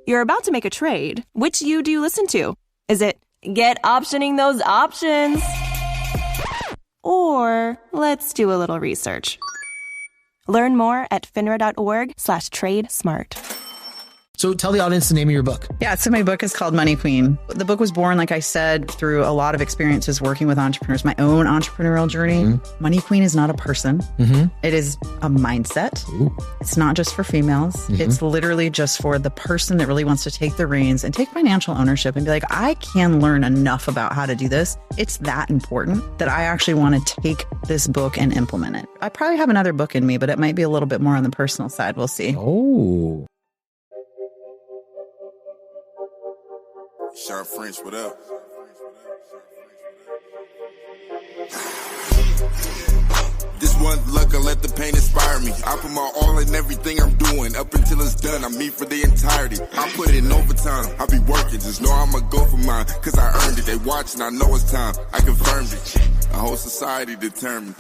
You're about to make a trade. Which you do you listen to? Is it get optioning those options? Or let's do a little research. Learn more at finra.org/trade-smart. So tell the audience the name of your book. Yeah, so my book is called Money Queen. The book was born, like I said, through a lot of experiences working with entrepreneurs, my own entrepreneurial journey. Mm-hmm. Money Queen is not a person. Mm-hmm. It is a mindset. Ooh. It's not just for females. Mm-hmm. It's literally just for the person that really wants to take the reins and take financial ownership and be like, I can learn enough about how to do this. It's that important that I actually want to take this book and implement it. I probably have another book in me, but it might be a little bit more on the personal side. We'll see. Oh. Shawn French, what up? This one's luck, I let the pain inspire me. I put my all in everything I'm doing. Up until it's done, I'm me for the entirety. I put in overtime, I be working. Just know I'ma go for mine, cause I earned it. They watching, I know it's time. I confirmed it. A whole society determined.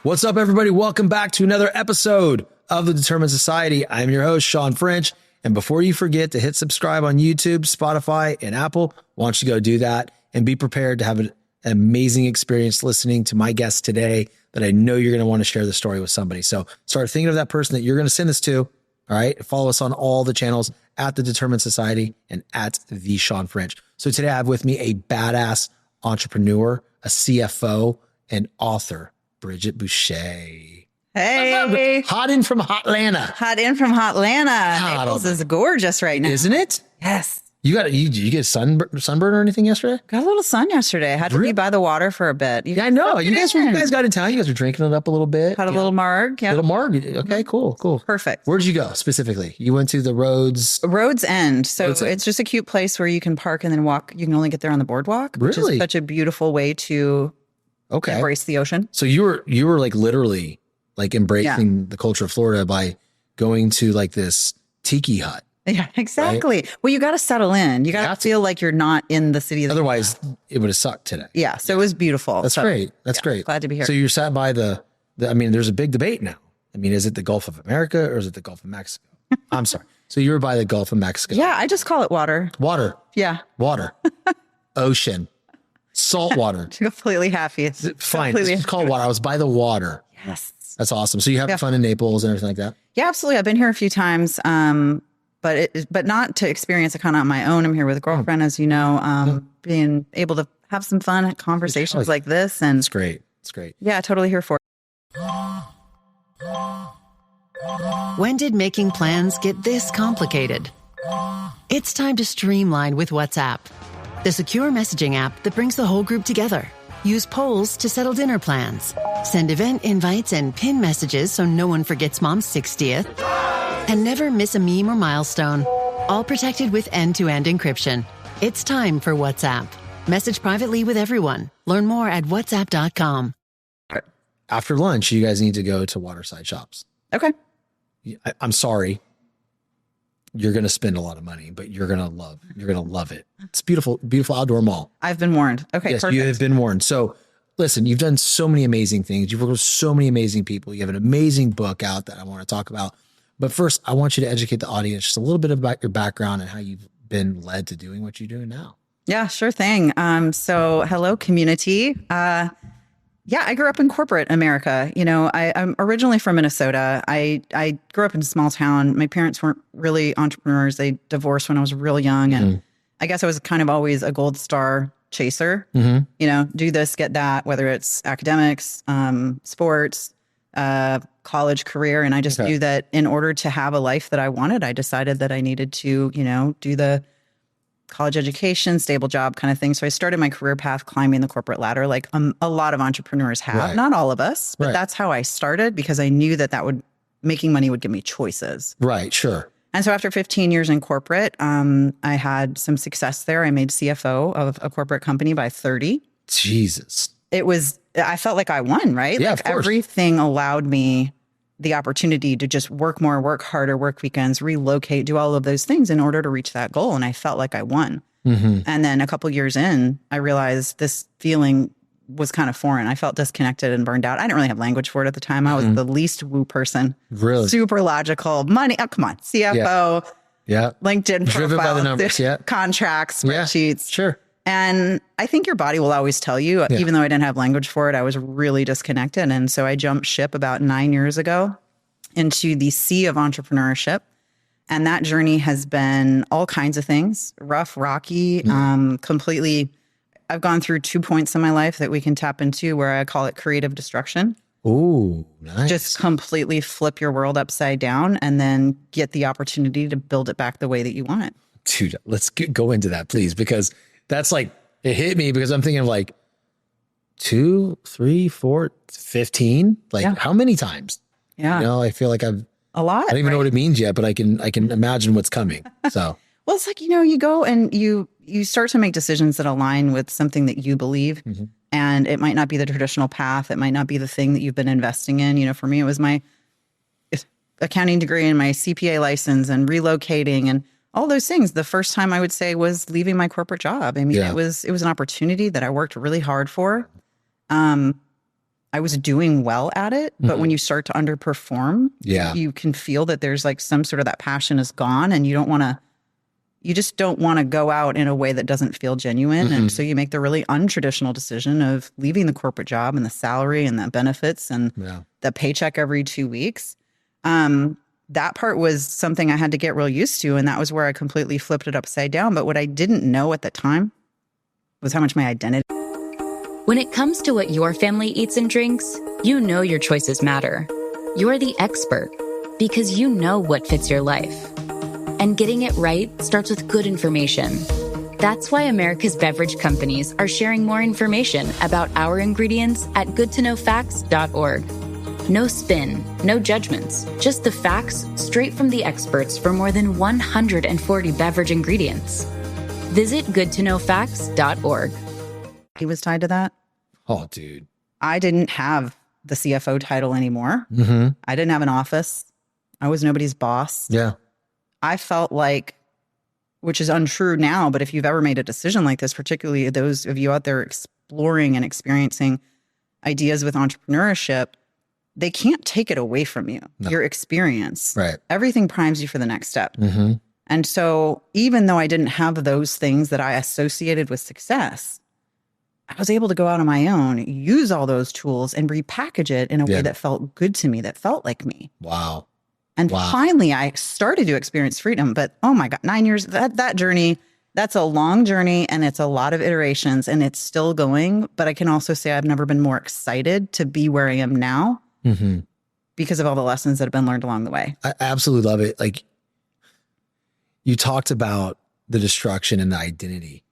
What's up, everybody? Welcome back to another episode of the Determined Society. I'm your host, Shawn French. And before you forget to hit subscribe on YouTube, Spotify, and Apple, why don't you go do that and be prepared to have an amazing experience listening to my guest today that I know you're going to want to share the story with somebody. So start thinking of that person that you're going to send this to. All right. Follow us on all the channels at the Determined Society and at the Shawn French. So today I have with me a badass entrepreneur, a CFO, and author, Bridget Boucha. Hey. Hot in from Hotlanta. Hot in from Hotlanta. Naples is gorgeous right now. Isn't it? Yes. You get sunburn or anything yesterday? Got a little sun yesterday. I had to be by the water for a bit. Yeah, I know. You guys got in town. You guys were drinking it up a little bit. Had a little marg. Yeah. Little marg. Okay, cool. Perfect. Where did you go specifically? You went to the Rhodes End. So it's just a cute place where you can park and then walk. You can only get there on the boardwalk, which is such a beautiful way to embrace the ocean. So you were like literally like embracing the culture of Florida by going to like this tiki hut. Yeah, exactly. Right? Well, you got to settle in. You got to feel like you're not in the city. Otherwise, it would have sucked today. Yeah. So it was beautiful. That's great. That's great. Glad to be here. So you're sat by there's a big debate now. I mean, is it the Gulf of America or is it the Gulf of Mexico? I'm sorry. So you were by the Gulf of Mexico. Yeah. I just call it water. Water. Yeah. Water. Ocean. Salt water. Completely happy. Fine. It's called water. I was by the water. Yes. That's awesome. So you have fun in Naples and everything like that? Yeah, absolutely. I've been here a few times, but not to experience it kind of on my own. I'm here with a girlfriend, as you know, being able to have some fun conversations like this. And it's great. It's great. Yeah, totally here for it. When did making plans get this complicated? It's time to streamline with WhatsApp, the secure messaging app that brings the whole group together. Use polls to settle dinner plans. Send event invites and pin messages so no one forgets Mom's 60th. And never miss a meme or milestone. All protected with end-to-end encryption. It's time for WhatsApp. Message privately with everyone. Learn more at whatsapp.com. After lunch, you guys need to go to Waterside Shops. Okay. I'm sorry. You're going to spend a lot of money, but you're going to love it. It's beautiful, beautiful outdoor mall. I've been warned. Okay. Yes, perfect. you have been warned. So listen, you've done so many amazing things. You've worked with so many amazing people. You have an amazing book out that I want to talk about. But first, I want you to educate the audience just a little bit about your background and how you've been led to doing what you're doing now. Yeah, sure thing. So hello, community. I grew up in corporate America. You know, I'm originally from Minnesota. I grew up in a small town. My parents weren't really entrepreneurs. They divorced when I was real young. And I guess I was kind of always a gold star chaser, you know, do this, get that, whether it's academics, sports, college career. And I just knew that in order to have a life that I wanted, I decided that I needed to, you know, do the college education, stable job kind of thing. So I started my career path climbing the corporate ladder like a lot of entrepreneurs have. Not all of us, but that's how I started because I knew that making money would give me choices. Right, sure. And so after 15 years in corporate, I had some success there. I made CFO of a corporate company by 30. Jesus. I felt like I won, right? Yeah, like of course. Everything allowed me the opportunity to just work more, work harder, work weekends, relocate, do all of those things in order to reach that goal. And I felt like I won. And then a couple years in, I realized this feeling was kind of foreign. I felt disconnected and burned out. I didn't really have language for it at the time. I was the least woo person. Really? Super logical. Money. Oh, come on. CFO. Yeah. LinkedIn Driven by the numbers. Yeah. Contracts, spreadsheets. Yeah. Sure. And I think your body will always tell you, even though I didn't have language for it, I was really disconnected. And so I jumped ship about 9 years ago into the sea of entrepreneurship. And that journey has been all kinds of things, rough, rocky, completely. I've gone through 2 points in my life that we can tap into where I call it creative destruction. Ooh, nice. Just completely flip your world upside down and then get the opportunity to build it back the way that you want it. Dude, let's go into that, please, because that's like, it hit me because I'm thinking of like 2, 3, 4, 15. Like how many times? Yeah. You know, I feel like I've a lot. I don't even know what it means yet, but I can imagine what's coming. So well, it's like, you go and you start to make decisions that align with something that you believe. And it might not be the traditional path. It might not be the thing that you've been investing in. For me, it was my accounting degree and my CPA license and relocating and all those things. The first time I would say was leaving my corporate job. I mean, it was an opportunity that I worked really hard for. I was doing well at it, but when you start to underperform, you can feel that there's like some sort of that passion is gone and you just don't want to go out in a way that doesn't feel genuine. And so you make the really untraditional decision of leaving the corporate job and the salary and the benefits and the paycheck every 2 weeks. That part was something I had to get real used to. And that was where I completely flipped it upside down. But what I didn't know at the time was how much my identity. When it comes to what your family eats and drinks, you know your choices matter. You're the expert because you know what fits your life. And getting it right starts with good information. That's why America's beverage companies are sharing more information about our ingredients at goodtoknowfacts.org. No spin, no judgments, just the facts straight from the experts for more than 140 beverage ingredients. Visit goodtoknowfacts.org. He was tied to that. Oh, dude. I didn't have the CFO title anymore. I didn't have an office. I was nobody's boss. Yeah. I felt like, which is untrue now, but if you've ever made a decision like this, particularly those of you out there exploring and experiencing ideas with entrepreneurship, they can't take it away from you, your experience. Right. Everything primes you for the next step. And so even though I didn't have those things that I associated with success, I was able to go out on my own, use all those tools and repackage it in a way that felt good to me, that felt like me. Wow. And finally, I started to experience freedom. But oh my God, 9 years, that journey, that's a long journey and it's a lot of iterations and it's still going. But I can also say I've never been more excited to be where I am now because of all the lessons that have been learned along the way. I absolutely love it. Like you talked about the destruction and the identity.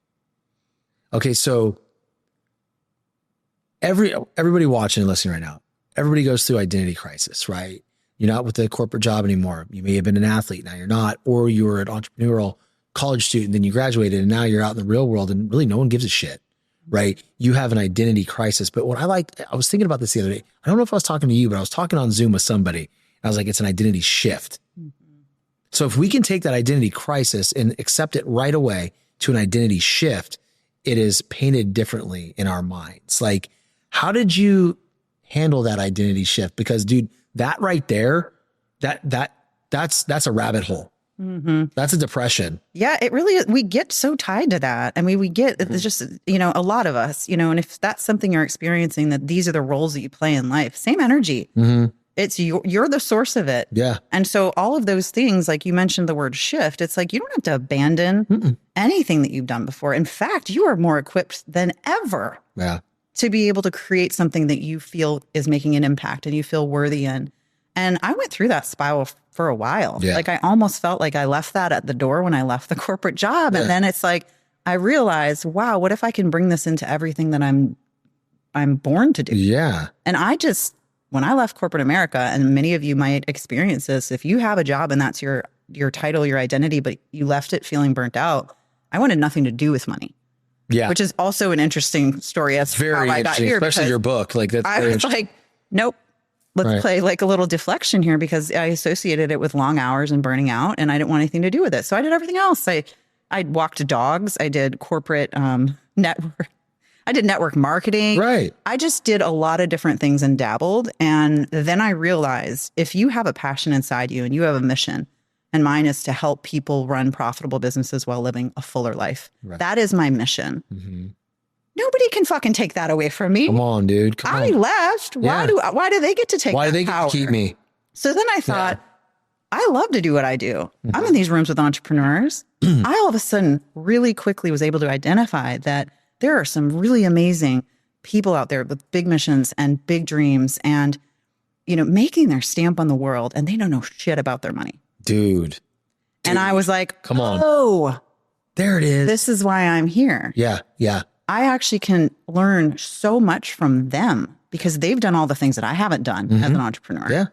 Okay, so everybody watching and listening right now, everybody goes through identity crisis, right? You're not with the corporate job anymore. You may have been an athlete, now you're not, or you were an entrepreneurial college student, then you graduated and now you're out in the real world and really no one gives a shit, right? You have an identity crisis. But what I was thinking about this the other day. I don't know if I was talking to you, but I was talking on Zoom with somebody. I was like, it's an identity shift. So if we can take that identity crisis and accept it right away to an identity shift, it is painted differently in our minds. Like, how did you handle that identity shift? Because dude, that right there, that's a rabbit hole. That's a depression. Yeah, it really is. We get so tied to that. I mean, we get it's just, a lot of us, and if that's something you're experiencing, that these are the roles that you play in life, same energy. It's you're the source of it. Yeah. And so all of those things, like you mentioned the word shift, it's like you don't have to abandon anything that you've done before. In fact, you are more equipped than ever to be able to create something that you feel is making an impact and you feel worthy in. And I went through that spiral for a while. Yeah. Like I almost felt like I left that at the door when I left the corporate job. And then it's like, I realized, wow, what if I can bring this into everything that I'm born to do? Yeah. And when I left corporate America, and many of you might experience this, if you have a job and that's your title, your identity, but you left it feeling burnt out, I wanted nothing to do with money. Yeah. Which is also an interesting story. That's very how I got here. Especially your book. Like that's I was like, nope. Let's play like a little deflection here because I associated it with long hours and burning out and I didn't want anything to do with it. So I did everything else. I walked dogs. I did corporate network. I did network marketing. Right. I just did a lot of different things and dabbled. And then I realized if you have a passion inside you and you have a mission, and mine is to help people run profitable businesses while living a fuller life. Right. That is my mission. Mm-hmm. Nobody can fucking take that away from me. Come on, dude. Come on. I left. Why do they get to take Why do they power? get to keep me? So then I thought, I love to do what I do. Mm-hmm. I'm in these rooms with entrepreneurs. I all of a sudden really quickly was able to identify that there are some really amazing people out there with big missions and big dreams and, making their stamp on the world, and they don't know shit about their money. Dude. And I was like, come on. Oh, there it is. This is why I'm here. Yeah. Yeah. I actually can learn so much from them because they've done all the things that I haven't done as an entrepreneur. Yeah.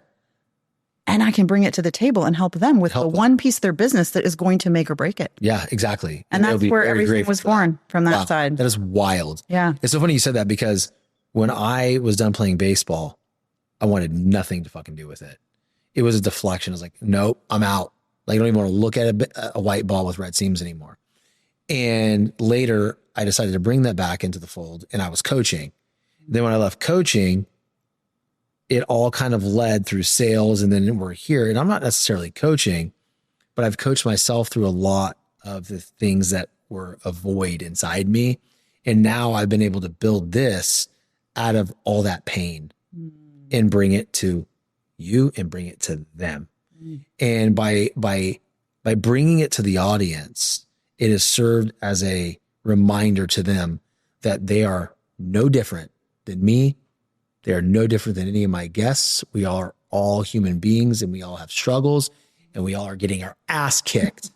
And I can bring it to the table and help them with one piece of their business that is going to make or break it. Yeah, exactly. And that's where everything was born from that side. That is wild. Yeah. It's so funny you said that because when I was done playing baseball, I wanted nothing to fucking do with it. It was a deflection. I was like, nope, I'm out. Like, I don't even want to look at a white ball with red seams anymore. And later, I decided to bring that back into the fold, and I was coaching. Then when I left coaching, it all kind of led through sales, and then we're here. And I'm not necessarily coaching, but I've coached myself through a lot of the things that were a void inside me. And now I've been able to build this out of all that pain and bring it to you and bring it to them. And by bringing it to the audience, it has served as a reminder to them that they are no different than me. They are no different than any of my guests. We are all human beings and we all have struggles and we all are getting our ass kicked.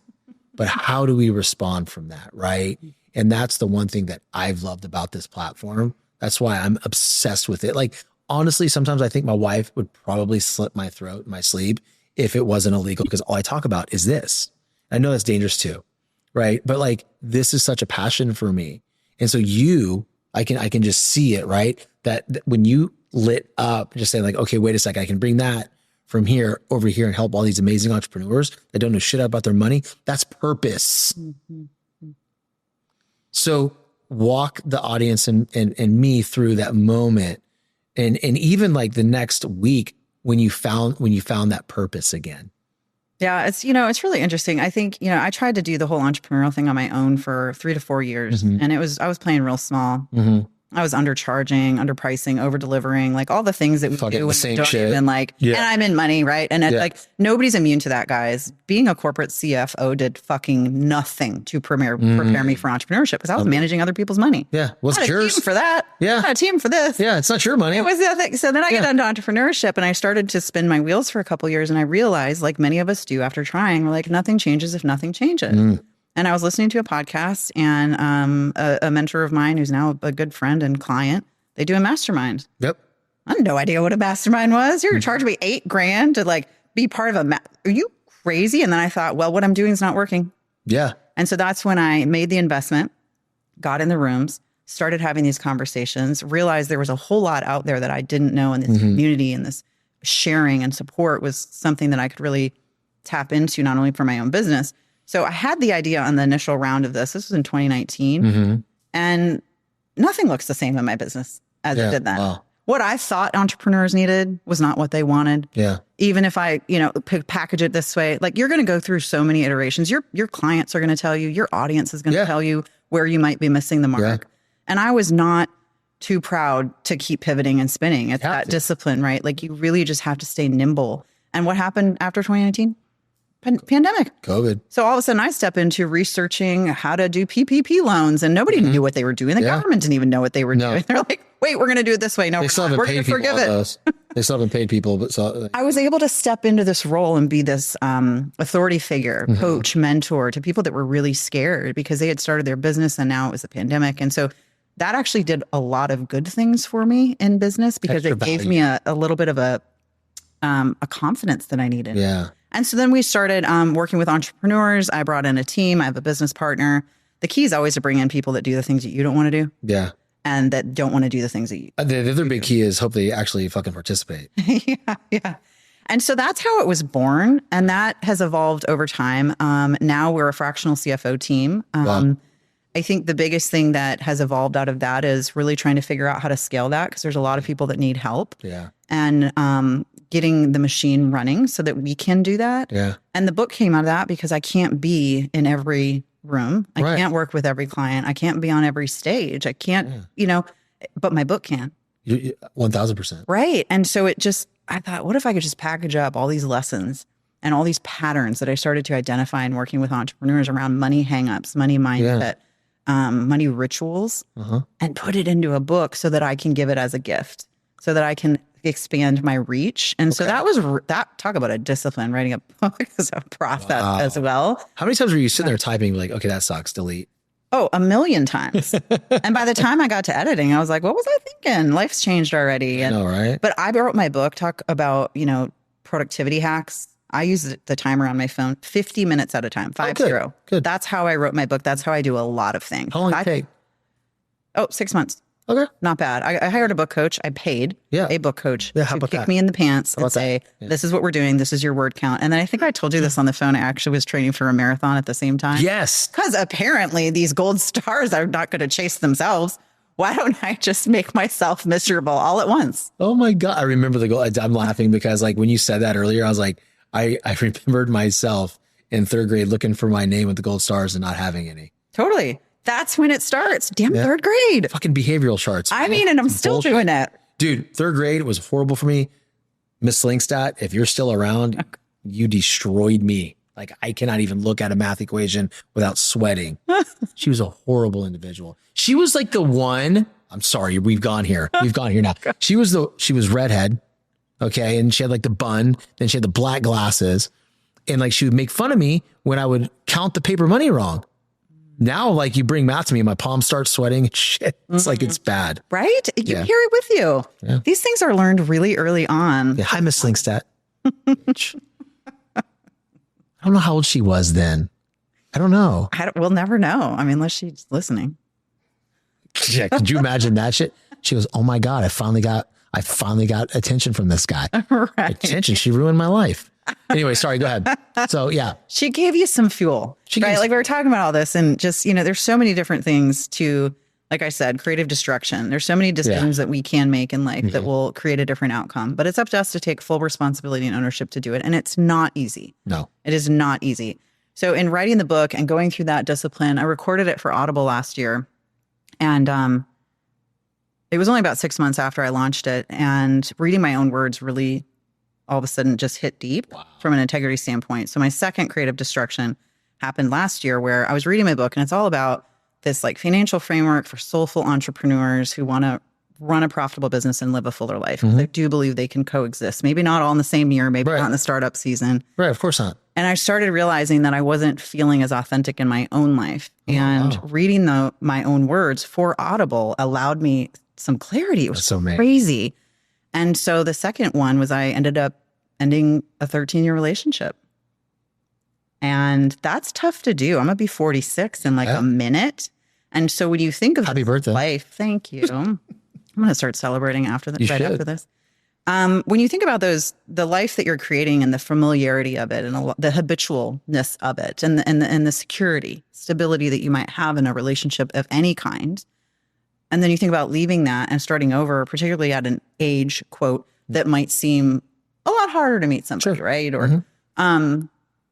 But how do we respond from that, right? And that's the one thing that I've loved about this platform. That's why I'm obsessed with it. Like, honestly, sometimes I think my wife would probably slit my throat in my sleep if it wasn't illegal, because all I talk about is this. I know that's dangerous too, right? But like, this is such a passion for me. And so I can just see it, right? That when you lit up, just saying like, okay, wait a second, I can bring that from here over here and help all these amazing entrepreneurs that don't know shit about their money. That's purpose. Mm-hmm. So walk the audience and me through that moment. And even like the next week when you found that purpose again. Yeah, it's really interesting. I think, I tried to do the whole entrepreneurial thing on my own for 3 to 4 years. Mm-hmm. And I was playing real small. Mm-hmm. I was undercharging, underpricing, over delivering, like all the things that we do when we don't even and I'm in money, right? And like nobody's immune to that, guys. Being a corporate CFO did fucking nothing to prepare me for entrepreneurship because I was managing other people's money. Yeah, well, it's yours. A team for that. Yeah, not a team for this. Yeah, it's not your money. It was the thing. So then I got into entrepreneurship and I started to spin my wheels for a couple of years, and I realized, like many of us do after trying, we're like, nothing changes if nothing changes. And I was listening to a podcast, and a mentor of mine who's now a good friend and client, they do a mastermind. Yep. I had no idea what a mastermind was. You're charging me $8,000 to like be part of are you crazy? And then I thought, well, what I'm doing is not working. Yeah. And so that's when I made the investment, got in the rooms, started having these conversations, realized there was a whole lot out there that I didn't know, and this community and this sharing and support was something that I could really tap into, not only for my own business. So I had the idea on the initial round of this. This was in 2019. And nothing looks the same in my business as it did then. Wow. What I thought entrepreneurs needed was not what they wanted. Yeah. Even if I, package it this way, like you're going to go through so many iterations. Your clients are going to tell you, your audience is going to tell you where you might be missing the mark. Yeah. And I was not too proud to keep pivoting and spinning. It's that discipline, right? Like you really just have to stay nimble. And what happened after 2019? Pandemic. COVID. So all of a sudden I step into researching how to do PPP loans, and nobody knew what they were doing. The government didn't even know what they were doing. They're like, wait, we're going to do it this way. No, they still haven't paid people. They still haven't paid people. But I was able to step into this role and be this authority figure, coach, mentor to people that were really scared because they had started their business and now it was a pandemic. And so that actually did a lot of good things for me in business because it gave me a little bit of a confidence that I needed. Yeah. And so then we started working with entrepreneurs. I brought in a team. I have a business partner. The key is always to bring in people that do the things that you don't want to do. Yeah. And that don't want to do the things that you The other big key is hope they actually fucking participate. Yeah. And so that's how it was born. And that has evolved over time. Now we're a fractional CFO team. Wow. I think the biggest thing that has evolved out of that is really trying to figure out how to scale that, because there's a lot of people that need help. Yeah. And getting the machine running so that we can do that. Yeah. And the book came out of that because I can't be in every room. I can't work with every client. I can't be on every stage. I can't, but my book can. 1000%. Right. And so I thought, what if I could just package up all these lessons and all these patterns that I started to identify in working with entrepreneurs around money hangups, money mindset, money rituals, and put it into a book so that I can give it as a gift, so that I can expand my reach. And so that was talk about a discipline. Writing a book is a process as well. How many times were you sitting there typing like, okay, that sucks, delete? Oh, 1,000,000 times. And by the time I got to editing, I was like, what was I thinking? Life's changed already. I know, right? But I wrote my book, talk about, productivity hacks. I use the timer on my phone 50 minutes at a time, 50. Good. That's how I wrote my book. That's how I do a lot of things. How long did it take? 6 months. Okay. Not bad. I hired a book coach. I paid a book coach to kick me in the pants and say, this is what we're doing. This is your word count. And then I think I told you this on the phone. I actually was training for a marathon at the same time. Yes. Because apparently these gold stars are not going to chase themselves. Why don't I just make myself miserable all at once? Oh my God. I remember the goal. I'm laughing because like when you said that earlier, I was like, I remembered myself in 3rd grade looking for my name with the gold stars and not having any. Totally. That's when it starts. Damn, 3rd grade. Fucking behavioral charts. I mean, and I'm still doing it. Dude, 3rd grade was horrible for me. Miss Slingstat, if you're still around, you destroyed me. Like I cannot even look at a math equation without sweating. She was a horrible individual. She was like the one, I'm sorry, we've gone here. We've gone here now. She was redhead. Okay. And she had like the bun, then she had the black glasses, and like she would make fun of me when I would count the paper money wrong. Now, like you bring math to me, my palms start sweating. Shit. It's like, it's bad. Right? You carry it with you. Yeah. These things are learned really early on. Yeah. Hi, Miss Slingstat. I don't know how old she was then. I don't know. We'll never know. I mean, unless she's listening. Yeah. Could you imagine that shit? She goes, oh my God, I finally got attention from this guy. Right. Attention. She ruined my life. Anyway, sorry, go ahead. So yeah. She gave you some fuel, right? Like we were talking about all this and just, there's so many different things to, like I said, creative destruction. There's so many decisions that we can make in life that will create a different outcome, but it's up to us to take full responsibility and ownership to do it. And it's not easy. No, it is not easy. So in writing the book and going through that discipline, I recorded it for Audible last year. And it was only about 6 months after I launched it, and reading my own words really all of a sudden just hit deep from an integrity standpoint. So my second creative destruction happened last year, where I was reading my book, and it's all about this like financial framework for soulful entrepreneurs who want to run a profitable business and live a fuller life. I do believe they can coexist. Maybe not all in the same year, maybe not in the startup season. Right, of course not. And I started realizing that I wasn't feeling as authentic in my own life. And reading my own words for Audible allowed me some clarity. It was so crazy. And so the second one was I ended up ending a 13-year relationship. And that's tough to do. I'm going to be 46 in like a minute. And so when you think of happy birthday life, thank you. I'm going to start celebrating after this. After this. When you think about the life that you're creating and the familiarity of it and the habitualness of it and the security, stability that you might have in a relationship of any kind. And then you think about leaving that and starting over, particularly at an age, quote, that might seem a lot harder to meet somebody, right? Or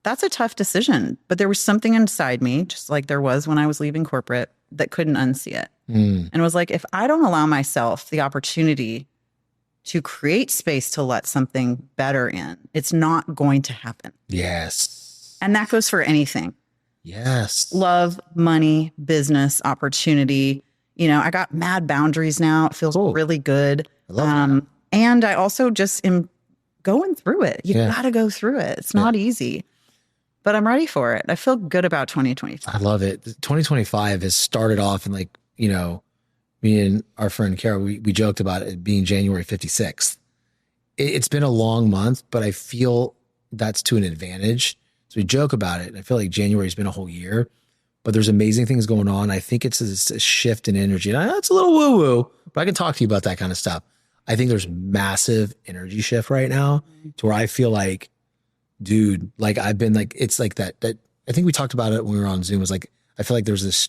that's a tough decision. But there was something inside me, just like there was when I was leaving corporate, that couldn't unsee it. And it was like, if I don't allow myself the opportunity to create space to let something better in, it's not going to happen. Yes. And that goes for anything. Yes. Love, money, business, opportunity. I got mad boundaries now. It feels really good. I love that. And I also just am going through it. You got to go through it. It's not easy, but I'm ready for it. I feel good about 2025. I love it. 2025 has started off and me and our friend Carol, we joked about it being January 56th. It's been a long month, but I feel that's to an advantage. So we joke about it. And I feel like January's been a whole year, but there's amazing things going on. I think it's a shift in energy. And I know it's a little woo-woo, but I can talk to you about that kind of stuff. I think there's massive energy shift right now to where I feel like, dude, like I've been like, it's like that I think we talked about it when we were on Zoom. It was like, I feel like there's this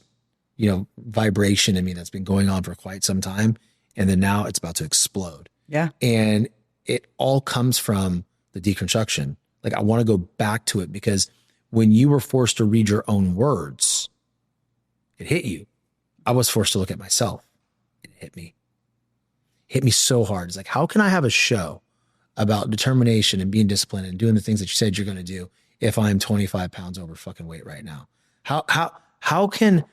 vibration in me that's been going on for quite some time. And then now it's about to explode. Yeah. And it all comes from the deconstruction. Like I want to go back to it because when you were forced to read your own words, it hit you. I was forced to look at myself. It hit me. Hit me so hard. It's like, how can I have a show about determination and being disciplined and doing the things that you said you're going to do if I'm 25 pounds over fucking weight right now? How can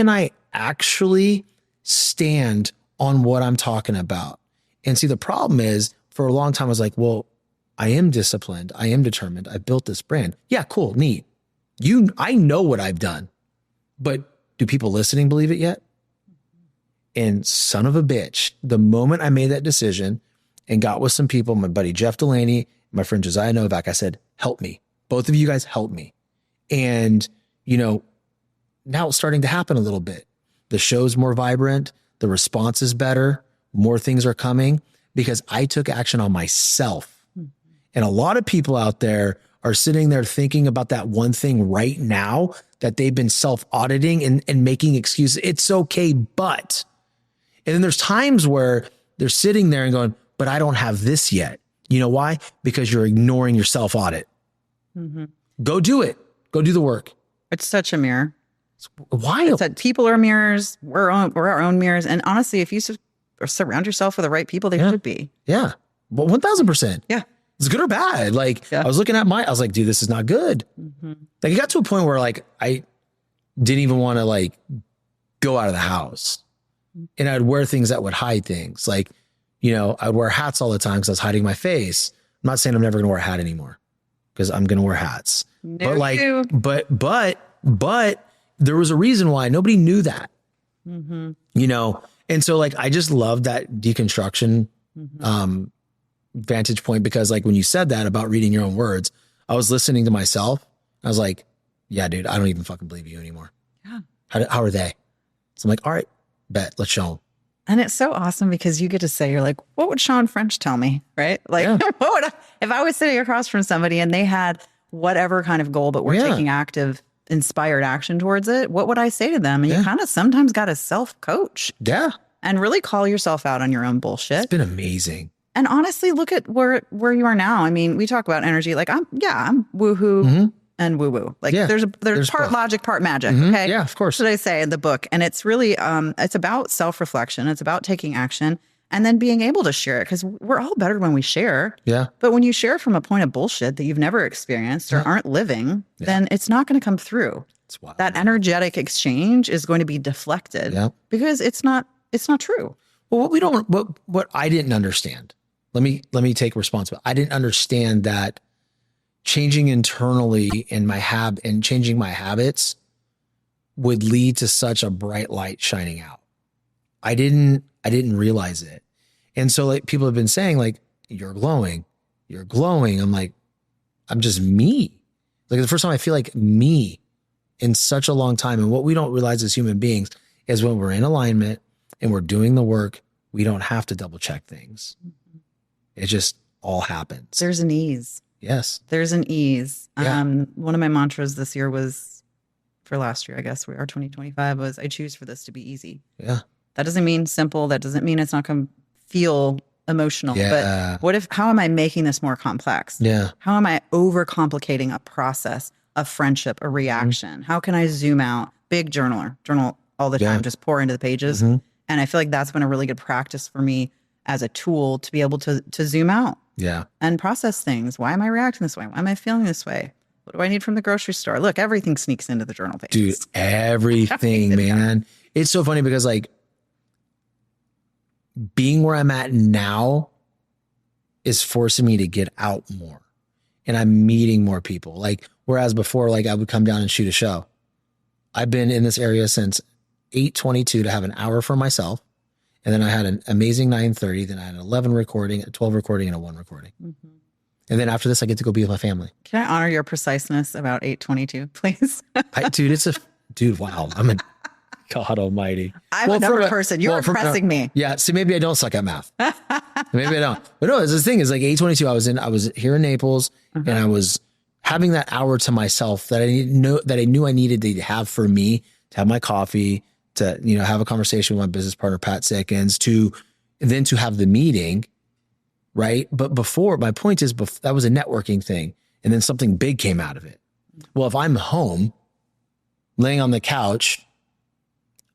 I actually stand on what I'm talking about? And see, the problem is for a long time, I was like, well, I am disciplined. I am determined. I built this brand. Yeah, cool, neat. I know what I've done, but do people listening believe it yet? And son of a bitch, the moment I made that decision and got with some people, my buddy Jeff Delaney, my friend Josiah Novak, I said, help me. Both of you guys help me. And, now it's starting to happen a little bit. The show's more vibrant. The response is better. More things are coming because I took action on myself. And a lot of people out there are sitting there thinking about that one thing right now that they've been self-auditing and making excuses. It's okay, but. And then there's times where they're sitting there and going, but I don't have this yet. You know why? Because you're ignoring your self-audit. Mm-hmm. Go do it. Go do the work. It's such a mirror. It's wild. It's that people are mirrors. We're our own mirrors. And honestly, if you surround yourself with the right people, they should be. Yeah. Well, 1000%. Yeah. It's good or bad. Like I was looking at I was like, dude, this is not good. Mm-hmm. Like it got to a point where like, I didn't even want to like go out of the house and I'd wear things that would hide things. Like, I'd wear hats all the time because I was hiding my face. I'm not saying I'm never going to wear a hat anymore because I'm going to wear hats. No, but there was a reason why nobody knew that, And so like, I just love that deconstruction, vantage point, because like when you said that about reading your own words, I was listening to myself. I was like, yeah, dude, I don't even fucking believe you anymore. Yeah. How are they? So I'm like, all right, bet, let's show them. And it's so awesome because you get to say, you're like, what would Shawn French tell me? Right? Like, if I was sitting across from somebody and they had whatever kind of goal, but we're taking active, inspired action towards it, what would I say to them? And you kind of sometimes got to self-coach. Yeah. And really call yourself out on your own bullshit. It's been amazing. And honestly, look at where you are now. I mean, we talk about energy. Like I'm woohoo and woo woo. Like there's part logic, part magic. Okay. Yeah, of course. That's what I say in the book. And it's really, it's about self-reflection. It's about taking action and then being able to share it because we're all better when we share. Yeah. But when you share from a point of bullshit that you've never experienced or aren't living, then it's not going to come through. It's wild. That energetic exchange is going to be deflected because it's not true. Well, what I didn't understand. Let me take responsibility. I didn't understand that changing internally in and changing my habits would lead to such a bright light shining out. I didn't realize it. And so like people have been saying like, you're glowing. I'm like, I'm just me. Like the first time I feel like me in such a long time. And what we don't realize as human beings is when we're in alignment and we're doing the work, we don't have to double check things. It just all happens. There's an ease. Yes. There's an ease. Yeah. One of my mantras this year was, for last year, I guess, our 2025 was, I choose for this to be easy. Yeah. That doesn't mean simple. That doesn't mean it's not going to feel emotional. Yeah. But how am I making this more complex? Yeah. How am I overcomplicating a process, a friendship, a reaction? How can I zoom out? Big journal all the time, just pour into the pages. And I feel like that's been a really good practice for me as a tool to be able to zoom out and process things. Why am I reacting this way? Why am I feeling this way? What do I need from the grocery store? Look, everything sneaks into the journal pages. Dude, everything, man. It's so funny because like being where I'm at now is forcing me to get out more and I'm meeting more people. Like, whereas before, like I would come down and shoot a show. I've been in this area since 8:22 to have an hour for myself. And then I had an amazing 9:30. Then I had an 11 recording, a 12 recording, and a 1 recording. And then after this, I get to go be with my family. Can I honor your preciseness about 8:22, please? Dude, wow. God almighty. I'm a number person. You're impressing me. Yeah. See, maybe I don't suck at math. Maybe I don't. But no, the thing is like 8:22, I was here in Naples and I was having that hour to myself that I knew I needed to have for me, to have my coffee, to, you know, have a conversation with my business partner, Pat Sickens, to have the meeting. Right. But before, my point is, that was a networking thing. And then something big came out of it. Well, if I'm home laying on the couch,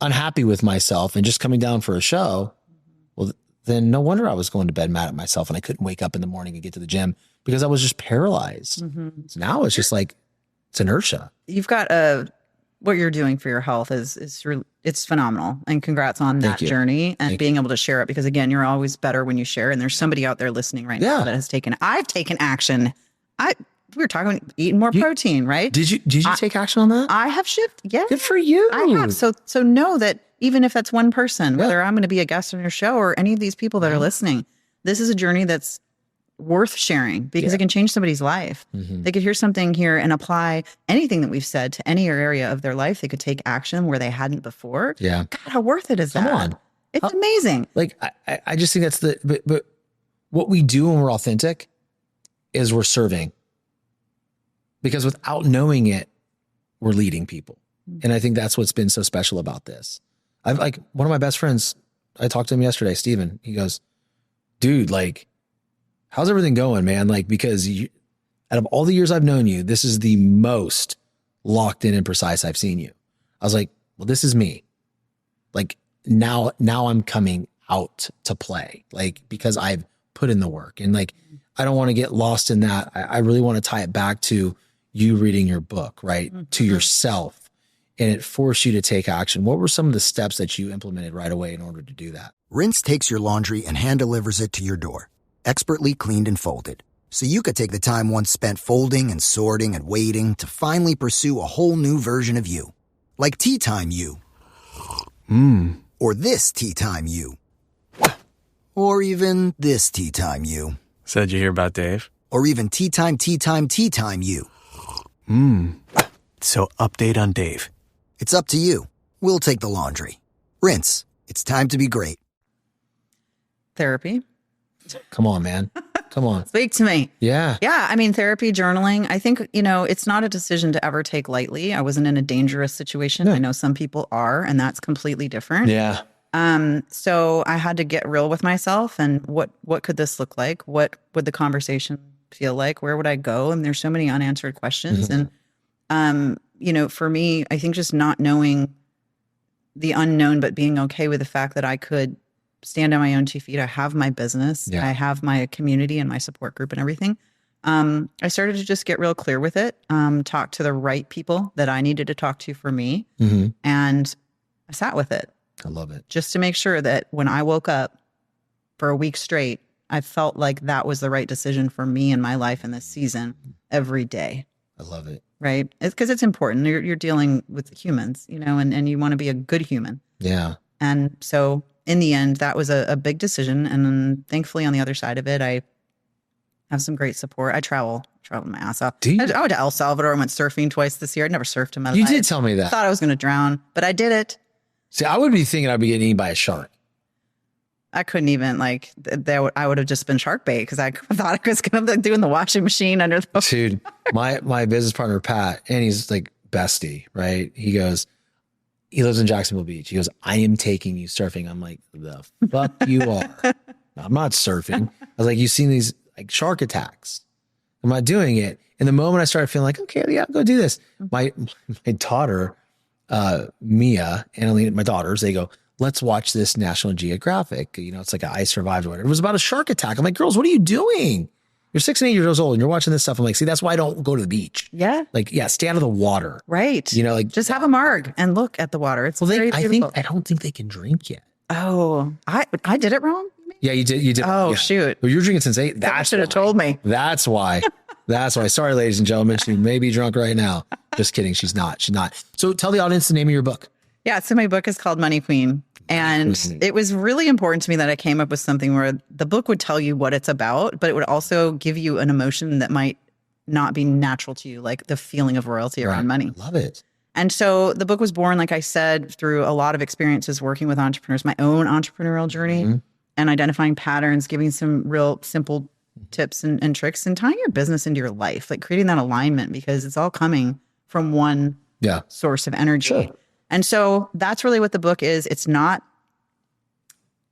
unhappy with myself and just coming down for a show, well, then no wonder I was going to bed mad at myself and I couldn't wake up in the morning and get to the gym because I was just paralyzed. So now it's just like, it's inertia. You've got what you're doing for your health it's phenomenal. And congrats on that journey and being able to share it, because again, you're always better when you share, and there's somebody out there listening right now that I've taken action. We were talking about eating more protein, right? Did you take action on that? I have shifted. Yeah. Good for you. I have. So know that even if that's one person, whether I'm going to be a guest on your show or any of these people that are listening, this is a journey that's worth sharing because it can change somebody's life. They could hear something here and apply anything that we've said to any area of their life. They could take action where they hadn't before. Yeah. God, how worth it is that? Come on. It's amazing. Like, I just think that's but what we do when we're authentic is we're serving. Because without knowing it, we're leading people. And I think that's what's been so special about this. I've like one of my best friends, I talked to him yesterday, Steven. He goes, dude, like, how's everything going, man? Like, because out of all the years I've known you, this is the most locked in and precise I've seen you. I was like, well, this is me. Like now I'm coming out to play, like, because I've put in the work, and like, I don't want to get lost in that. I really want to tie it back to you reading your book, right? To yourself, and it forced you to take action. What were some of the steps that you implemented right away in order to do that? Rinse takes your laundry and hand delivers it to your door, expertly cleaned and folded, so you could take the time once spent folding and sorting and waiting to finally pursue a whole new version of you. Like Tea Time You. Or this Tea Time You. Or even this Tea Time You. So did you hear about Dave? Or even Tea Time You. So update on Dave. It's up to you. We'll take the laundry. Rinse. It's time to be great. Therapy. Come on, man. Come on. Speak to me. Yeah. Yeah. I mean, therapy, journaling, I think, you know, it's not a decision to ever take lightly. I wasn't in a dangerous situation. Yeah. I know some people are, and that's completely different. Yeah. So I had to get real with myself and what could this look like? What would the conversation feel like? Where would I go? And there's so many unanswered questions. And, you know, for me, I think just not knowing the unknown, but being okay with the fact that I could stand on my own 2 feet. I have my business. Yeah. I have my community and my support group and everything. I started to just get real clear with it, talk to the right people that I needed to talk to for me. And I sat with it. I love it. Just to make sure that when I woke up for a week straight, I felt like that was the right decision for me in my life in this season every day. I love it. Right? It's because it's important. You're dealing with humans, you know, and you want to be a good human. Yeah. And so in the end, that was a big decision. And then thankfully on the other side of it, I have some great support. I traveled my ass off. I went to El Salvador and went surfing twice this year. I'd never surfed in my life. You did tell me that. I thought I was going to drown, but I did it. See, I would be thinking I'd be getting eaten by a shark. I couldn't even I would have just been shark bait because I thought I was going to be doing the washing machine under the. Dude, my business partner, Pat, and he's like bestie, right? He goes, he lives in Jacksonville Beach. He goes, I am taking you surfing. I'm like, the fuck you are. No, I'm not surfing. I was like, you've seen these like shark attacks. I'm not doing it. And the moment I started feeling like, okay, yeah, go do this. My daughter, Mia, Annalena, my daughters, they go, let's watch this National Geographic. You know, it's like I Survived or whatever. It was about a shark attack. I'm like, girls, what are you doing? You're 6 and 8 years old and you're watching this stuff. I'm like, see, that's why I don't go to the beach. Yeah. Like, yeah, stay out of the water. Right. You know, like just have a marg and look at the water. It's very beautiful. I don't think they can drink yet. Oh, I did it wrong? Yeah, you did. Oh, yeah. Shoot. Well, you're drinking since 8. That should have told me. That's why. That's why. Sorry, ladies and gentlemen. She may be drunk right now. Just kidding. She's not. She's not. So tell the audience the name of your book. Yeah. So my book is called Money Queen. And it was really important to me that I came up with something where the book would tell you what it's about, but it would also give you an emotion that might not be natural to you, like the feeling of royalty around money. Love it. And so the book was born, like I said, through a lot of experiences working with entrepreneurs, my own entrepreneurial journey and identifying patterns, giving some real simple tips and tricks and tying your business into your life, like creating that alignment because it's all coming from one source of energy. Sure. And so that's really what the book is. It's not,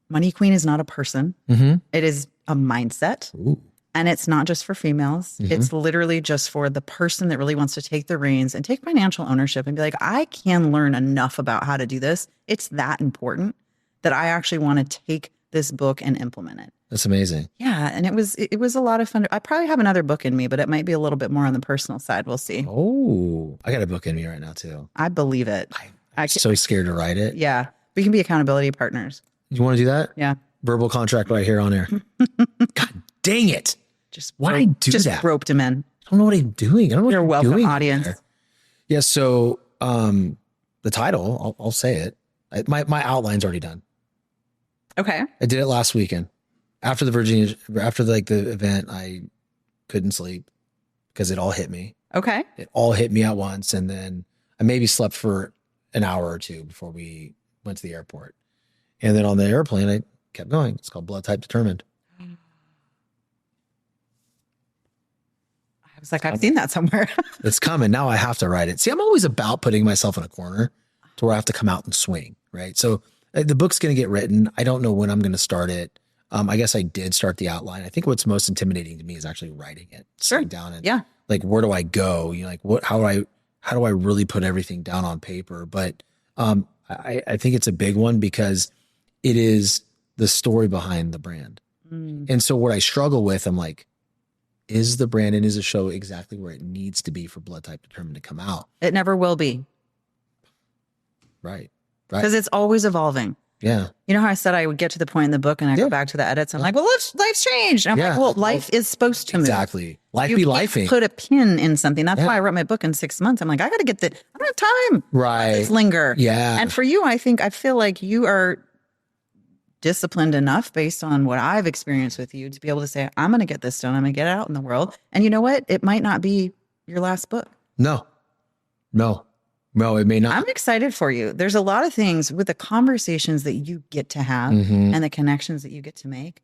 Money Queen is not a person. It is a mindset. Ooh. And it's not just for females. It's literally just for the person that really wants to take the reins and take financial ownership and be like, I can learn enough about how to do this. It's that important that I actually want to take this book and implement it. That's amazing. Yeah. And it was a lot of fun. I probably have another book in me, but it might be a little bit more on the personal side. We'll see. Oh, I got a book in me right now too. I believe it. I'm so scared to write it. Yeah. We can be accountability partners. You want to do that? Yeah. Verbal contract right here on air. God dang it. Why did I do just that? roped him in. I don't know what I'm doing. I don't know what You're I'm welcome, doing audience. there. Yeah. So the title, I'll say it. My outline's already done. Okay. I did it last weekend. After the event, I couldn't sleep because it all hit me. Okay. It all hit me at once. And then I maybe slept for an hour or two before we went to the airport. And then on the airplane, I kept going. It's called Blood Type Determined. I was like, I've seen that somewhere. It's coming. Now I have to write it. See, I'm always about putting myself in a corner to where I have to come out and swing, right? So the book's going to get written. I don't know when I'm going to start it. I guess I did start the outline. I think what's most intimidating to me is actually writing it, sitting down and like, where do I go? You know, like how do I really put everything down on paper? But I think it's a big one because it is the story behind the brand. And so what I struggle with, I'm like, is the brand and is the show exactly where it needs to be for Blood Type Determined to come out? It never will be. Right. Because it's always evolving. Yeah. You know how I said I would get to the point in the book and I go back to the edits? I'm like, well, life's changed. And I'm like, well, life is supposed to move. Exactly. Life you be can't lifing. put a pin in something. That's why I wrote my book in 6 months. I'm like, I got to get I don't have time. Right. Let's linger. Yeah. And for you, I feel like you are disciplined enough based on what I've experienced with you to be able to say, I'm going to get this done. I'm going to get it out in the world. And you know what? It might not be your last book. No, it may not. I'm excited for you. There's a lot of things with the conversations that you get to have and the connections that you get to make.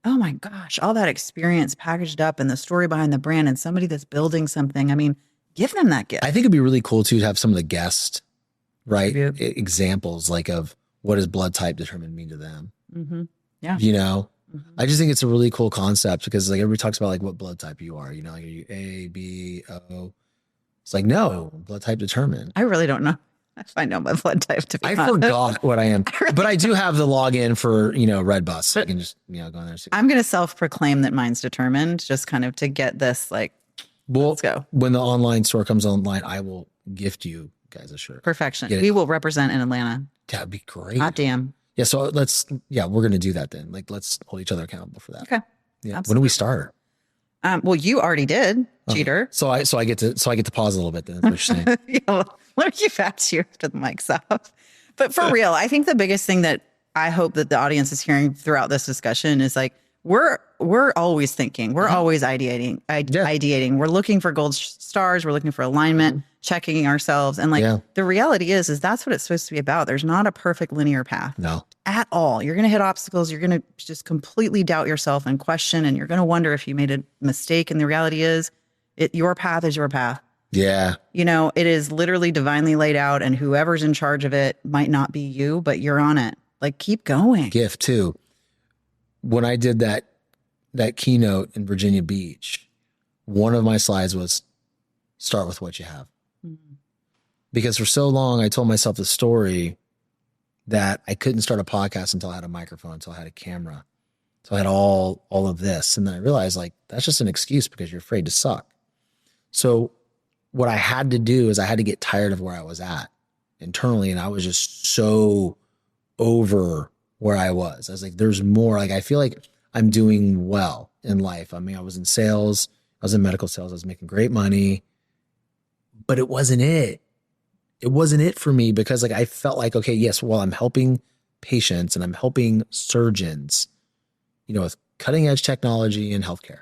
Oh my gosh, all that experience packaged up and the story behind the brand and somebody that's building something. I mean, give them that gift. I think it'd be really cool too to have some of the guests, right? Examples like of what does Blood Type Determined mean to them? Yeah. You know, I just think it's a really cool concept because like everybody talks about like what blood type you are, you know, like are you A, B, O? It's like, no, Blood Type Determined. I really don't know if I know my blood type, to be honest. I forgot what I am, but I do have the login for, you know, Redbus. So I can just, you know, go in there. I'm going to self-proclaim that mine's determined just kind of to get this like, let's go. When the online store comes online, I will gift you guys a shirt. Perfection. We will represent in Atlanta. That'd be great. Hot damn. Yeah. So we're going to do that then. Like, let's hold each other accountable for that. Okay. Yeah. Absolutely. When do we start? Well, you already did, cheater. So I get to pause a little bit then. That's what you're saying. Yeah, well, let me get back to you after the mic's off. But for real, I think the biggest thing that I hope that the audience is hearing throughout this discussion is like, we're always thinking, we're always ideating. We're looking for gold stars. We're looking for alignment, checking ourselves. And like the reality is that's what it's supposed to be about. There's not a perfect linear path. No. At all. You're going to hit obstacles. You're going to just completely doubt yourself and question, and you're going to wonder if you made a mistake. And the reality is your path is your path. Yeah. You know, it is literally divinely laid out, and whoever's in charge of it might not be you, but you're on it. Like, keep going. Gift too. When I did that keynote in Virginia Beach, one of my slides was start with what you have. Because for so long, I told myself the story that I couldn't start a podcast until I had a microphone, until I had a camera. So I had all of this. And then I realized like, that's just an excuse because you're afraid to suck. So what I had to do is I had to get tired of where I was at internally. And I was just so over where I was. I was like, there's more. Like, I feel like I'm doing well in life. I mean, I was in sales, I was in medical sales, I was making great money, but it wasn't it. It wasn't it for me because like, I felt like, okay, yes, well, I'm helping patients and I'm helping surgeons, you know, with cutting edge technology in healthcare.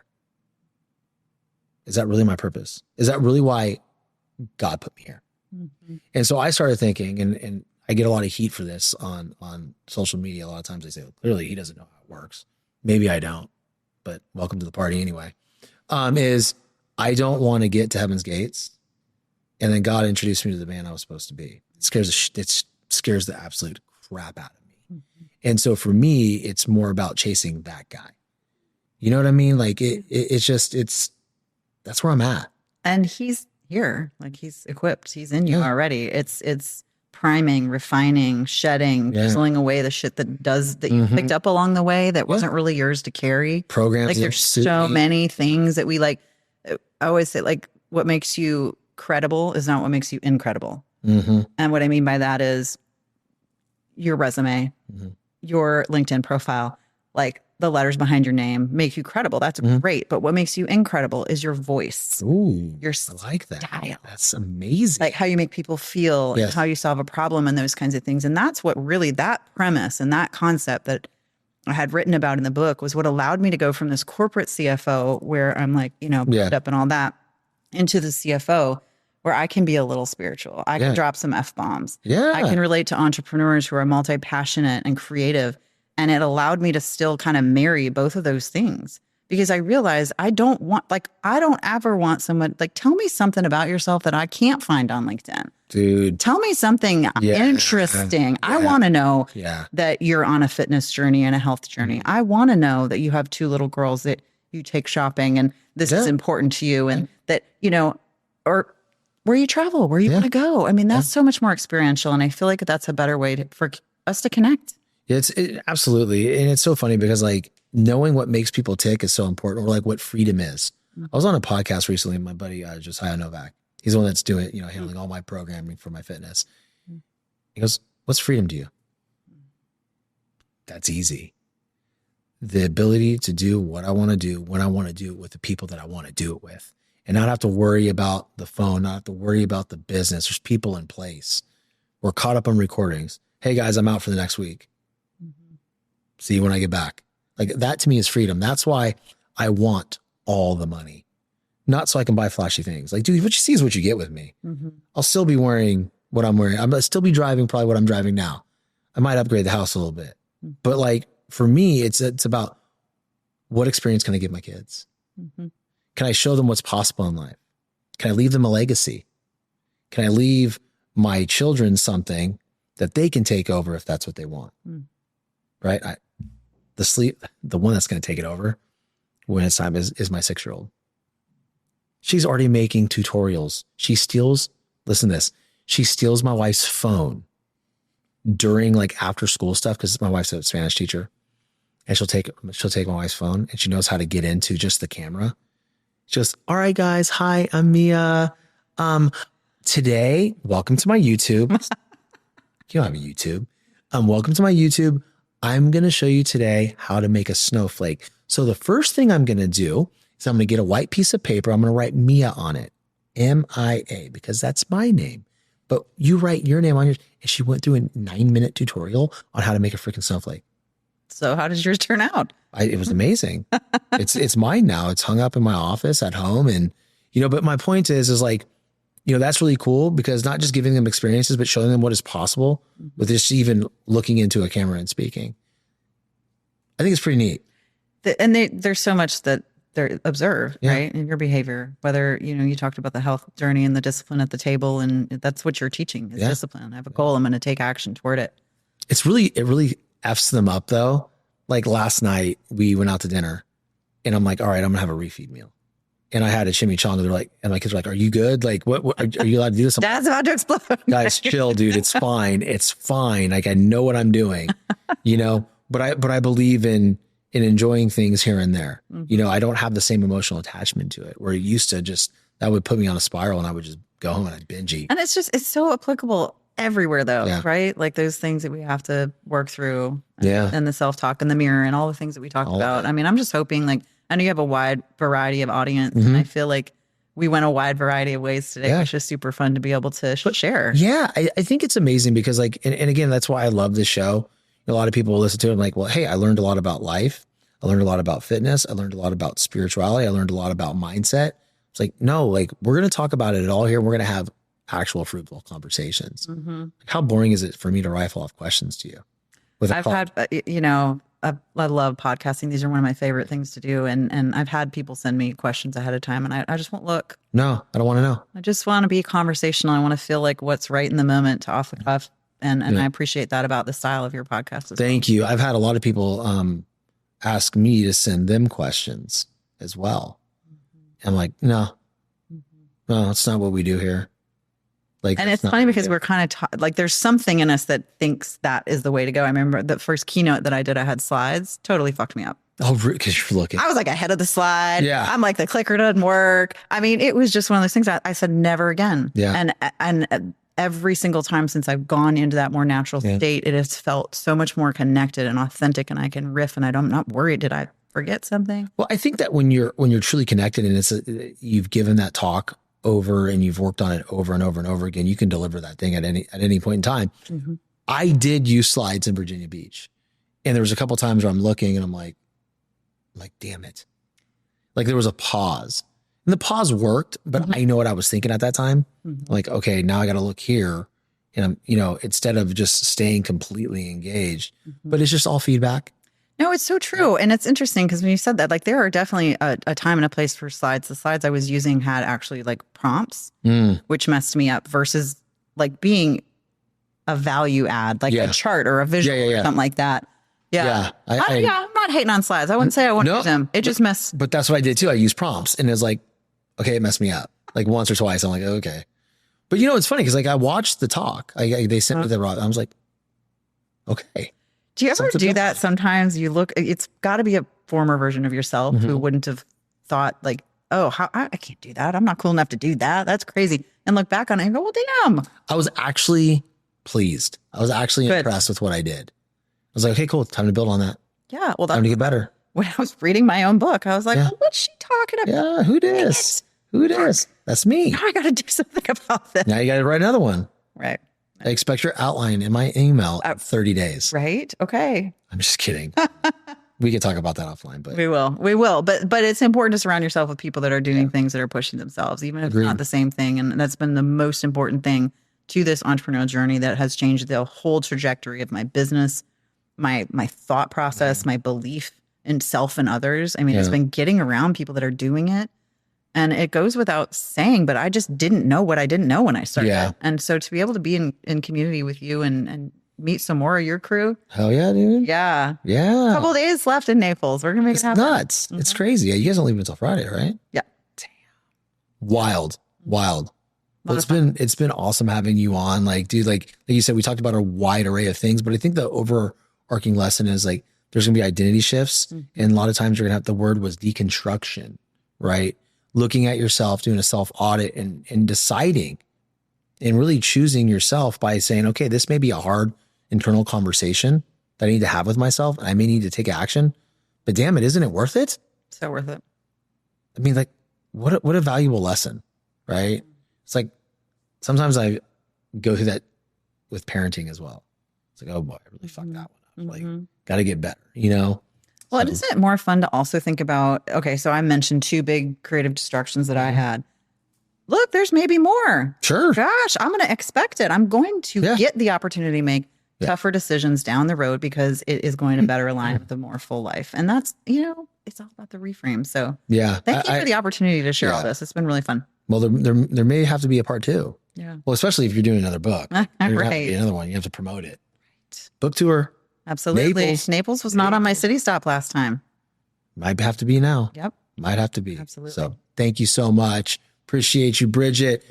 Is that really my purpose? Is that really why God put me here? And so I started thinking, and I get a lot of heat for this on social media. A lot of times they say, well, clearly he doesn't know how it works. Maybe I don't, but welcome to the party anyway. Is I don't want to get to heaven's gates And then God introduced me to the man I was supposed to be. It scares the absolute crap out of me. Mm-hmm. And so for me, it's more about chasing that guy. You know what I mean? Like that's where I'm at. And he's here, like he's equipped. He's in you already. It's priming, refining, shedding, pulling away the shit that you picked up along the way that wasn't really yours to carry. Programs. Like there's so many things that we like. I always say like what makes you credible is not what makes you incredible. Mm-hmm. And what I mean by that is your resume, your LinkedIn profile, like the letters behind your name make you credible. That's great. But what makes you incredible is your voice. Ooh, your I like that. Style. That's amazing. Like how you make people feel, and how you solve a problem and those kinds of things. And that's what really, that premise and that concept that I had written about in the book was what allowed me to go from this corporate CFO where I'm like, booked up and all that into the CFO where I can be a little spiritual. I can drop some F-bombs. Yeah. I can relate to entrepreneurs who are multi-passionate and creative. And it allowed me to still kind of marry both of those things because I realized I don't ever want someone like, tell me something about yourself that I can't find on LinkedIn. Dude. Tell me something interesting. I want to know that you're on a fitness journey and a health journey. I want to know that you have 2 little girls that you take shopping and this is important to you and that, or where you travel, where you want to go. I mean, that's so much more experiential. And I feel like that's a better way for us to connect. Absolutely. And it's so funny because like knowing what makes people tick is so important, or like what freedom is. I was on a podcast recently, my buddy, Josiah Novak, he's the one that's doing, handling all my programming for my fitness. He goes, what's freedom to you? That's easy. The ability to do what I want to do, when I want to do it with the people that I want to do it with, and not have to worry about the phone, not have to worry about the business. There's people in place. We're caught up on recordings. Hey guys, I'm out for the next week. See you when I get back. Like that to me is freedom. That's why I want all the money, not so I can buy flashy things. Like, dude, what you see is what you get with me. I'll still be wearing what I'm wearing. I'll still be driving probably what I'm driving now. I might upgrade the house a little bit, but like for me, it's about what experience can I give my kids? Can I show them what's possible in life? Can I leave them a legacy? Can I leave my children something that they can take over if that's what they want? Right? The one that's going to take it over when it's time is my 6-year-old. She's already making tutorials. Listen to this. She steals my wife's phone during like after school stuff because my wife's a Spanish teacher, and she'll take my wife's phone and she knows how to get into just the camera. Just, all right, guys. Hi, I'm Mia. Today, welcome to my YouTube. You don't have a YouTube. Welcome to my YouTube. I'm going to show you today how to make a snowflake. So the first thing I'm going to do is I'm going to get a white piece of paper. I'm going to write Mia on it. M-I-A, because that's my name. But you write your name on yours. And she went through a 9-minute tutorial on how to make a freaking snowflake. So how does yours turn out? It was amazing. It's mine now. It's hung up in my office at home. And, but my point is like, that's really cool because not just giving them experiences, but showing them what is possible with just even looking into a camera and speaking. I think it's pretty neat. And there's so much that they observe, right? In your behavior, whether, you talked about the health journey and the discipline at the table, and that's what you're teaching is discipline. I have a goal. I'm going to take action toward it. It really F's them up though. Like last night we went out to dinner and I'm like, all right, I'm gonna have a refeed meal. And I had a chimichanga. They're like, and my kids are like, are you good? Like, what are you allowed to do this? Dad's about to explode. Guys, chill, dude. It's fine. It's fine. Like, I know what I'm doing, but I believe in enjoying things here and there. I don't have the same emotional attachment to it where it used to that would put me on a spiral and I would just go home and I'd binge eat. And it's so applicable everywhere though, right? Like those things that we have to work through and the self-talk and the mirror and all the things that we talked about. I mean, I'm just hoping I know you have a wide variety of audience and I feel like we went a wide variety of ways today, which is super fun to be able to share. Yeah. I think it's amazing because like, and again, that's why I love this show. A lot of people will listen to it and like, well, hey, I learned a lot about life. I learned a lot about fitness. I learned a lot about spirituality. I learned a lot about mindset. It's like, no, like we're going to talk about it all here. We're going to have actual fruitful conversations. Like, how boring is it for me to rifle off questions to you? I've had, I love podcasting. These are one of my favorite things to do. And I've had people send me questions ahead of time, and I just won't look. No, I don't want to know. I just want to be conversational. I want to feel like what's right in the moment to off the cuff. And I appreciate that about the style of your podcast. Thank you. I've had a lot of people ask me to send them questions as well. I'm like, no, it's not what we do here. Like, and it's funny because we're kind of like, there's something in us that thinks that is the way to go. I remember the first keynote that I did, I had slides, totally fucked me up. Oh, because you're looking. I was like ahead of the slide. Yeah. I'm like, the clicker doesn't work. I mean, it was just one of those things I said, never again. Yeah. And every single time since I've gone into that more natural state, it has felt so much more connected and authentic, and I can riff, and I'm not worried. Did I forget something? Well, I think that when you're truly connected and you've given that talk over and you've worked on it over and over and over again, you can deliver that thing at any point in time. Mm-hmm. I did use slides in Virginia Beach, and there was a couple of times where I'm looking and I'm like, damn it. Like there was a pause, and the pause worked, but I know what I was thinking at that time. Mm-hmm. Like, okay, now I got to look here, and I'm, instead of just staying completely engaged, but it's just all feedback. No, it's so true. And it's interesting because when you said that, like there are definitely a time and a place for slides. The slides I was using had actually like prompts, which messed me up versus like being a value add, like a chart or a visual or something like that. Yeah. I'm not hating on slides. I wouldn't say I wouldn't use them. It just messed. But that's what I did too. I used prompts, and it was like, okay, it messed me up like once or twice. I'm like, okay. But it's funny because like I watched the talk. They sent me the raw. I was like, okay. Do you ever do that sometimes? You look, it's got to be a former version of yourself who wouldn't have thought like, oh, I can't do that. I'm not cool enough to do that. That's crazy. And look back on it and go, well, damn. I was actually pleased. I was actually impressed with what I did. I was like, okay, cool. Time to build on that. Yeah. Well, time to get better. When I was reading my own book, I was like, well, what's she talking about? Yeah. Who dis? Who dis? That's me. Now I got to do something about this. Now you got to write another one. Right. I expect your outline in my email in 30 days. Right. Okay. I'm just kidding. We can talk about that offline, but we will. But it's important to surround yourself with people that are doing things that are pushing themselves, even if it's not the same thing. And that's been the most important thing to this entrepreneurial journey that has changed the whole trajectory of my business, my thought process, my belief in self and others. I mean, it's been getting around people that are doing it. And it goes without saying, but I just didn't know what I didn't know when I started. Yeah. And so to be able to be in community with you and meet some more of your crew. Hell yeah, dude. Yeah. Yeah. A couple of days left in Naples. We're going to make it happen. It's nuts. Mm-hmm. It's crazy. Yeah, you guys don't leave until Friday, right? Yeah. Damn. Wild. Well, it's been awesome having you on. Like, dude, like you said, we talked about a wide array of things, but I think the overarching lesson is like, there's going to be identity shifts. Mm-hmm. And a lot of times you're going to have, the word was deconstruction, right? Looking at yourself, doing a self audit and deciding and really choosing yourself by saying, okay, this may be a hard internal conversation that I need to have with myself. And I may need to take action, but damn it, isn't it worth it? So worth it. I mean, like what a valuable lesson, right? It's like, sometimes I go through that with parenting as well. It's like, oh boy, I really fucked that one up. Like, got to get better, Well, isn't it more fun to also think about, okay, so I mentioned 2 big creative distractions that I had. Look, there's maybe more. Sure. Gosh, I'm going to expect it. I'm going to get the opportunity to make tougher decisions down the road because it is going to better align with a more full life. And that's, it's all about the reframe. So thank you for the opportunity to share all this. It's been really fun. Well, there may have to be a part 2. Yeah. Well, especially if you're doing another book. Right. Have to be another one. You have to promote it. Right. Book tour. Absolutely. Naples was not on my city stop last time. Might have to be now. Yep. Might have to be. Absolutely. So thank you so much. Appreciate you, Bridget.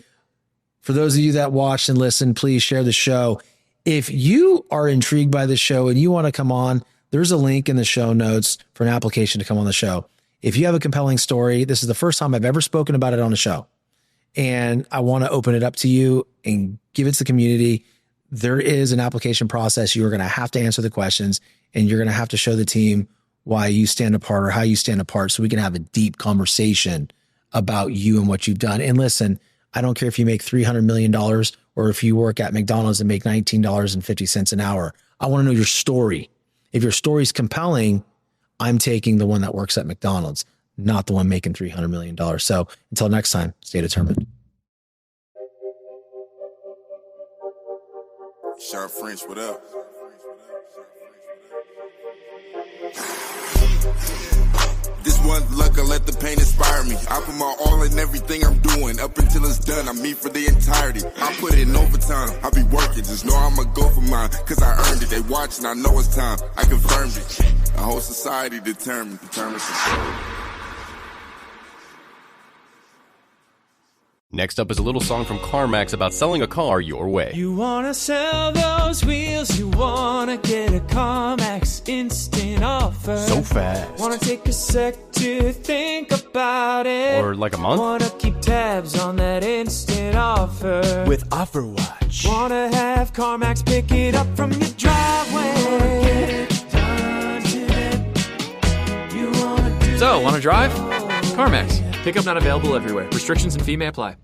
For those of you that watched and listened, please share the show. If you are intrigued by the show and you want to come on, there's a link in the show notes for an application to come on the show. If you have a compelling story, this is the first time I've ever spoken about it on the show. And I want to open it up to you and give it to the community. There is an application process. You're going to have to answer the questions, and you're going to have to show the team why you stand apart or how you stand apart so we can have a deep conversation about you and what you've done. And listen, I don't care if you make $300 million or if you work at McDonald's and make $19.50 an hour. I want to know your story. If your story is compelling, I'm taking the one that works at McDonald's, not the one making $300 million. So until next time, stay determined. Shawn French, what up? This one's luck, I let the pain inspire me. I put my all in everything I'm doing. Up until it's done, I'm me for the entirety. I put in overtime, I be working. Just know I'ma go for mine, cause I earned it. They watching, I know it's time. I confirmed it. The whole society determined society. Next up is a little song from CarMax about selling a car your way. You wanna sell those wheels, you wanna get a CarMax instant offer. So fast. Wanna take a sec to think about it. Or like a month? Wanna keep tabs on that instant offer. With Offer Watch. Wanna have CarMax pick it up from your driveway. So, wanna drive? CarMax. Pickup not available everywhere. Restrictions and fee may apply.